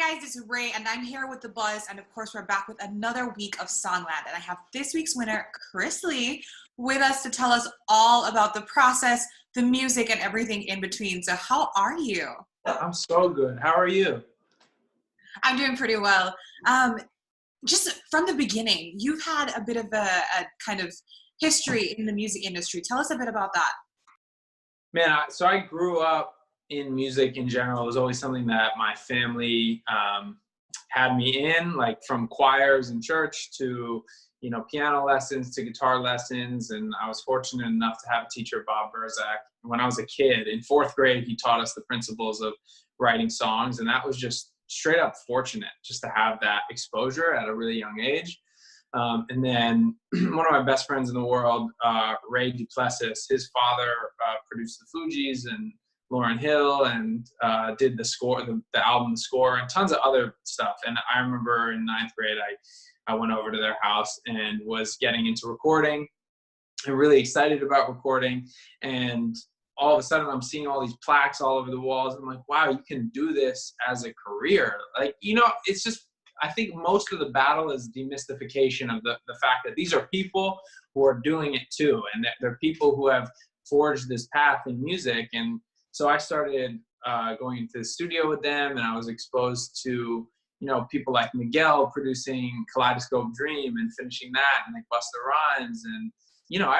guys, this is Ray, and I'm here with The Buzz, and of course, we're back with another week of Songland, and I have this week's winner, Chris Lee, with us to tell us all about the process, the music, and everything in between. So how are you? I'm so good. How are you? I'm doing pretty well. Just from the beginning, you've had a bit of a kind of history in the music industry. Tell us a bit about that. Man, so I grew up in music in general. It was always something that my family had me in, like from choirs in church to, piano lessons to guitar lessons. And I was fortunate enough to have a teacher, Bob Burzak. When I was a kid, in fourth grade, he taught us the principles of writing songs. And that was just straight up fortunate just to have that exposure at a really young age. And then one of my best friends in the world, Ray Duplessis, his father produced the Fugees and Lauryn Hill and did the score, the album, the score, and tons of other stuff. And I remember in ninth grade, I went over to their house and was getting into recording and really excited about recording. And all of a sudden I'm seeing all these plaques all over the walls. I'm like, wow, you can do this as a career. Like, it's just, I think most of the battle is demystification of the fact that these are people who are doing it too. And that they're people who have forged this path in music. And so I started going into the studio with them, and I was exposed to, people like Miguel producing Kaleidoscope Dream and finishing that, and like Busta Rhymes and,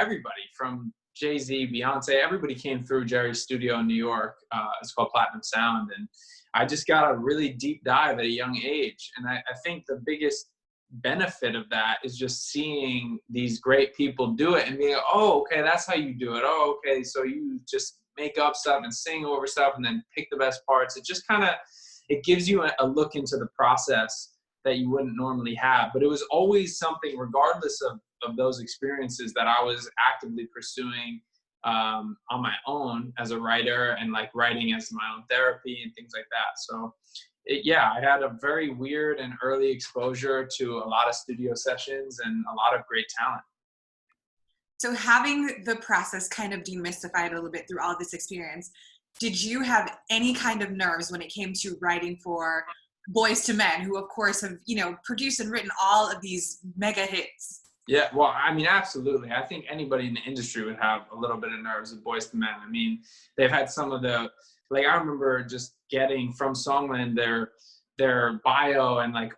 everybody from Jay-Z, Beyonce, everybody came through Jerry's studio in New York. It's called Platinum Sound. And I just got a really deep dive at a young age. And I think the biggest benefit of that is just seeing these great people do it and being, oh, okay, that's how you do it. Oh, okay, so you just make up stuff and sing over stuff and then pick the best parts. It just kind of, it gives you a look into the process that you wouldn't normally have. But it was always something, regardless of those experiences, that I was actively pursuing on my own as a writer, and like writing as my own therapy and things like that. So I had a very weird and early exposure to a lot of studio sessions and a lot of great talent. So having the process kind of demystified a little bit through all this experience, did you have any kind of nerves when it came to writing for Boys to Men, who of course have, produced and written all of these mega hits? Yeah, well, I mean, absolutely. I think anybody in the industry would have a little bit of nerves with Boys to Men. I mean, they've had some of the, like, I remember just getting from Songland their bio and like,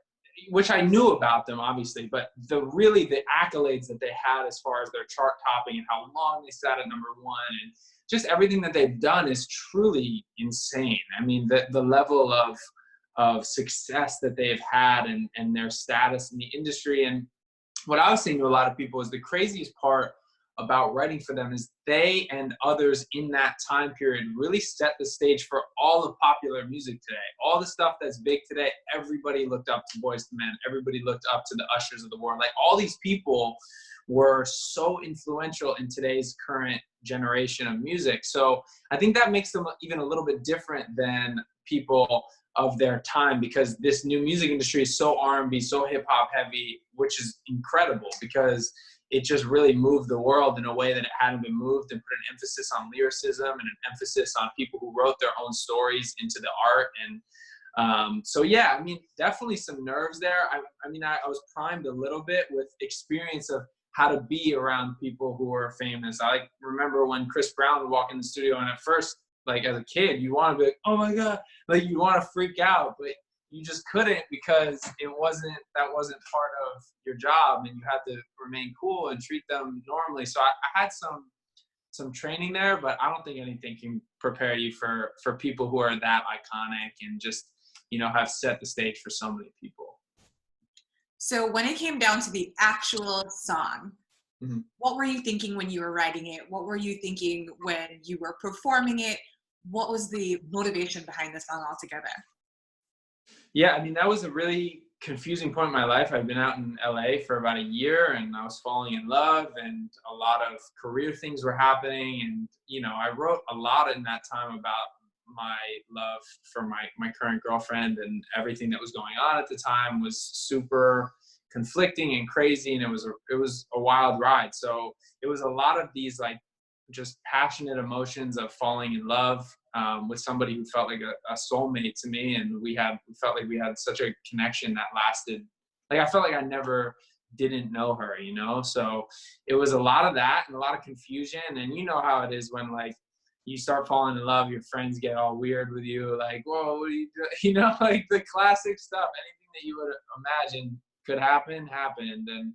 which I knew about them obviously, but the accolades that they had as far as their chart topping and how long they sat at number one and just everything that they've done is truly insane. I mean, the level of success that they've had and their status in the industry. And what I was saying to a lot of people is the craziest part about writing for them is they and others in that time period really set the stage for all of popular music today. All the stuff that's big today, everybody looked up to Boyz II Men. Everybody looked up to the Ushers of the world. Like, all these people were so influential in today's current generation of music. So I think that makes them even a little bit different than people of their time, because this new music industry is so R&B, so hip-hop heavy, which is incredible because it just really moved the world in a way that it hadn't been moved, and put an emphasis on lyricism and an emphasis on people who wrote their own stories into the art. And so, yeah, I mean, definitely some nerves there. I was primed a little bit with experience of how to be around people who are famous. I remember when Chris Brown would walk in the studio, and at first, like as a kid, you want to be like, oh my God, like you want to freak out, but you just couldn't, because that wasn't part of your job, and you had to remain cool and treat them normally. So I had some training there, but I don't think anything can prepare you for people who are that iconic and just, have set the stage for so many people. So when it came down to the actual song, mm-hmm. What were you thinking when you were writing it? What were you thinking when you were performing it? What was the motivation behind the song altogether? Yeah, I mean, that was a really confusing point in my life. I'd been out in LA for about a year, and I was falling in love, and a lot of career things were happening. And, I wrote a lot in that time about my love for my current girlfriend, and everything that was going on at the time was super conflicting and crazy. And it was a wild ride. So it was a lot of these like just passionate emotions of falling in love with somebody who felt like a soulmate to me, and we felt like we had such a connection that lasted. Like, I felt like I never didn't know her, you know. So it was a lot of that and a lot of confusion, and you know how it is when like you start falling in love, your friends get all weird with you, like, whoa, what are you doing? You know, like the classic stuff. Anything that you would imagine could happen happened, and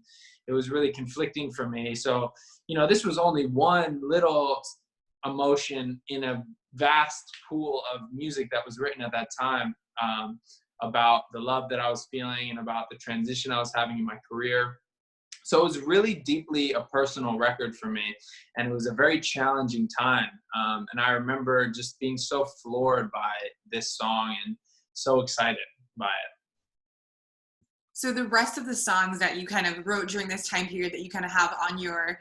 it was really conflicting for me. So, you know, this was only one little emotion in a vast pool of music that was written at that time, about the love that I was feeling and about the transition I was having in my career. So it was really deeply a personal record for me, and it was a very challenging time. And I remember just being so floored by this song and so excited by it. So the rest of the songs that you kind of wrote during this time period that you kind of have on your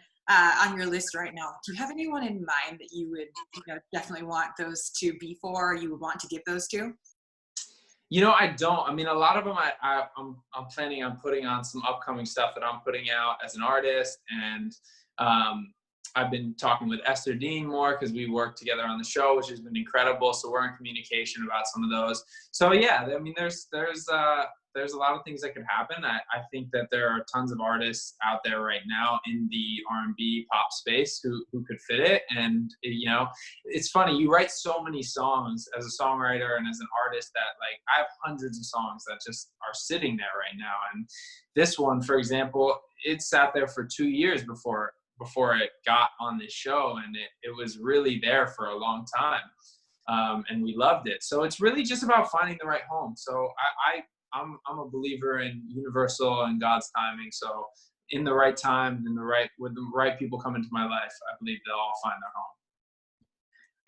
list right now, do you have anyone in mind that you would, you know, definitely want those to be for, or you would want to give those to? You know, I don't. I mean, a lot of them I'm planning on putting on some upcoming stuff that I'm putting out as an artist, and I've been talking with Esther Dean more because we worked together on the show, which has been incredible. So we're in communication about some of those. So yeah, I mean, there's a lot of things that could happen. I think that there are tons of artists out there right now in the R&B pop space who could fit it. And, you know, it's funny, you write so many songs as a songwriter and as an artist that, like, I have hundreds of songs that just are sitting there right now. And this one, for example, it sat there for 2 years before it got on this show, and it was really there for a long time. And we loved it. So it's really just about finding the right home. So I'm a believer in universal and God's timing. So in the right time, with the right people come into my life, I believe they'll all find their home.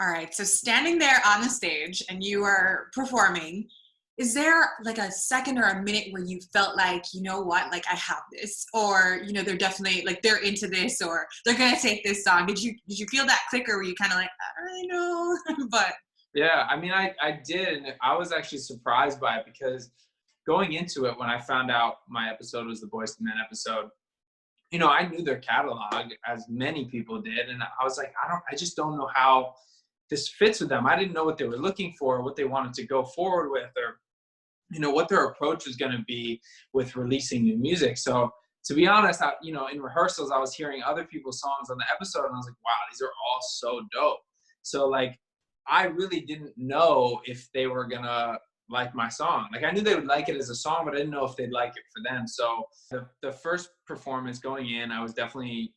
All right. So standing there on the stage and you are performing, is there like a second or a minute where you felt like, you know what, like I have this, or, you know, they're definitely like, they're into this, or they're going to take this song? Did you feel that click, or were you kind of like, I don't really know? But yeah, I mean, I did. And I was actually surprised by it, because going into it, when I found out my episode was the Boyz II Men episode, you know, I knew their catalog, as many people did, and I was like, I just don't know how this fits with them. I didn't know what they were looking for, what they wanted to go forward with, or, you know, what their approach was going to be with releasing new music. So to be honest, you know, in rehearsals, I was hearing other people's songs on the episode, and I was like, wow, these are all so dope. So like, I really didn't know if they were gonna like my song. Like, I knew they would like it as a song, but I didn't know if they'd like it for them. So the first performance going in, I was definitely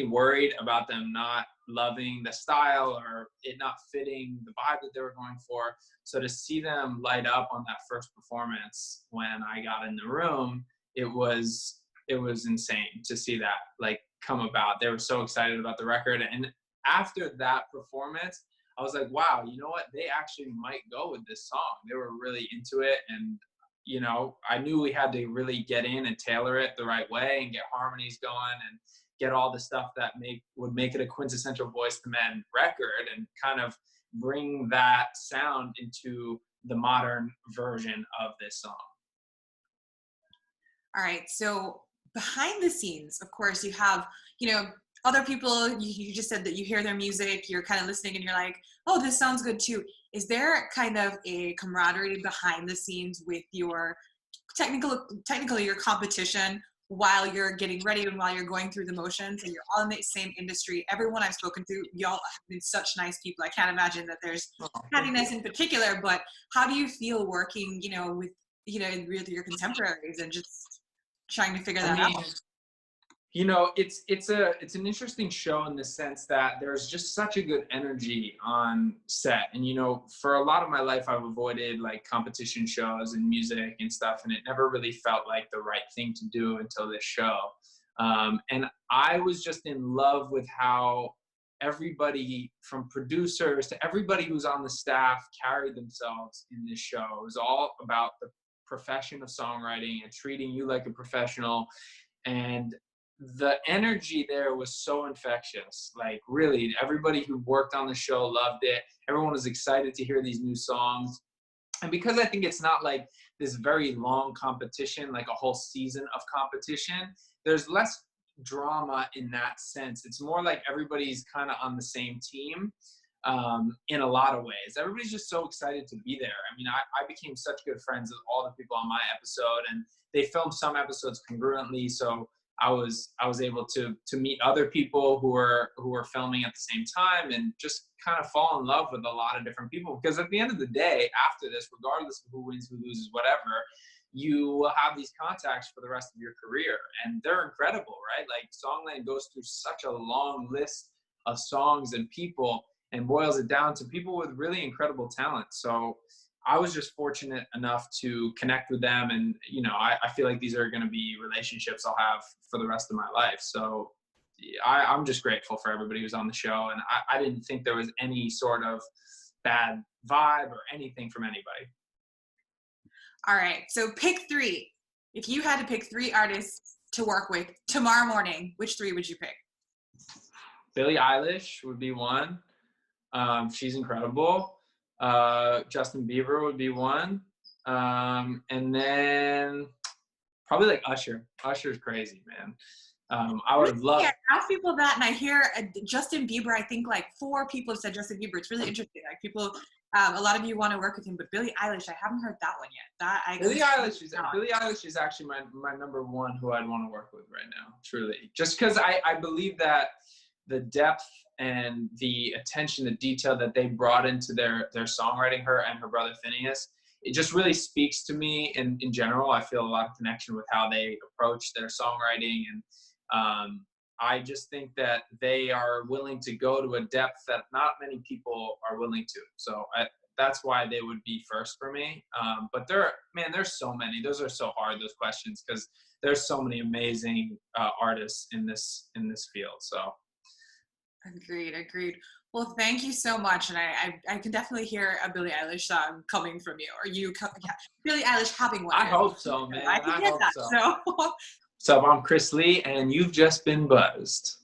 worried about them not loving the style or it not fitting the vibe that they were going for. So to see them light up on that first performance when I got in the room, it was insane to see that like come about. They were so excited about the record. And after that performance, I was like, wow, you know what? They actually might go with this song. They were really into it. And, you know, I knew we had to really get in and tailor it the right way and get harmonies going and get all the stuff that would make it a quintessential Boyz II Men record, and kind of bring that sound into the modern version of this song. all right. So behind the scenes, of course, you have, you know, other people. You just said that you hear their music, you're kind of listening, and you're like, oh, this sounds good too. Is there kind of a camaraderie behind the scenes with your technically your competition, while you're getting ready and while you're going through the motions, and you're all in the same industry? Everyone I've spoken to, y'all have been such nice people. I can't imagine that there's happiness in particular, but how do you feel working, you know, with, you know, with your contemporaries and just trying to figure that out? You know, it's an interesting show in the sense that there's just such a good energy on set. And, you know, for a lot of my life, I've avoided like competition shows and music and stuff, and it never really felt like the right thing to do until this show. And I was just in love with how everybody, from producers to everybody who's on the staff, carried themselves in this show. It was all about the profession of songwriting and treating you like a professional. And the energy there was so infectious. Like, really, everybody who worked on the show loved it. Everyone was excited to hear these new songs. And because I think it's not like this very long competition, like a whole season of competition, there's less drama in that sense. It's more like everybody's kind of on the same team in a lot of ways. Everybody's just so excited to be there. I mean, I became such good friends with all the people on my episode, and they filmed some episodes congruently, so I was able to meet other people who were filming at the same time, and just kind of fall in love with a lot of different people. Because at the end of the day, after this, regardless of who wins, who loses, whatever, you will have these contacts for the rest of your career, and they're incredible, right? Like, Songland goes through such a long list of songs and people, and boils it down to people with really incredible talent. So I was just fortunate enough to connect with them, and I feel like these are going to be relationships I'll have for the rest of my life. So I'm just grateful for everybody who's on the show, and I didn't think there was any sort of bad vibe or anything from anybody. All right, so pick 3. If you had to pick 3 artists to work with tomorrow morning, which 3 would you pick? Billie Eilish would be one. She's incredible. Justin Bieber would be one. And then probably like Usher. Usher's crazy, man. I would have loved. Yeah, I ask people that, and I hear Justin Bieber. I think like 4 people have said Justin Bieber. It's really interesting. Like, people, a lot of you want to work with him, but Billie Eilish, I haven't heard that one yet. Billie Eilish is actually my number 1 who I'd want to work with right now. Truly, just because I believe that the depth and the attention to detail that they brought into their songwriting, her and her brother Phineas, it just really speaks to me in general. I feel a lot of connection with how they approach their songwriting, and I just think that they are willing to go to a depth that not many people are willing to. So that's why they would be first for me. But there's so many. Those are so hard, those questions, because there's so many amazing artists in this field. So. Agreed. Well, thank you so much, and I can definitely hear a Billie Eilish song coming from you, or Billie Eilish having one. I hope so, man. I can get that. So. So I'm Chris Lee, and you've just been buzzed.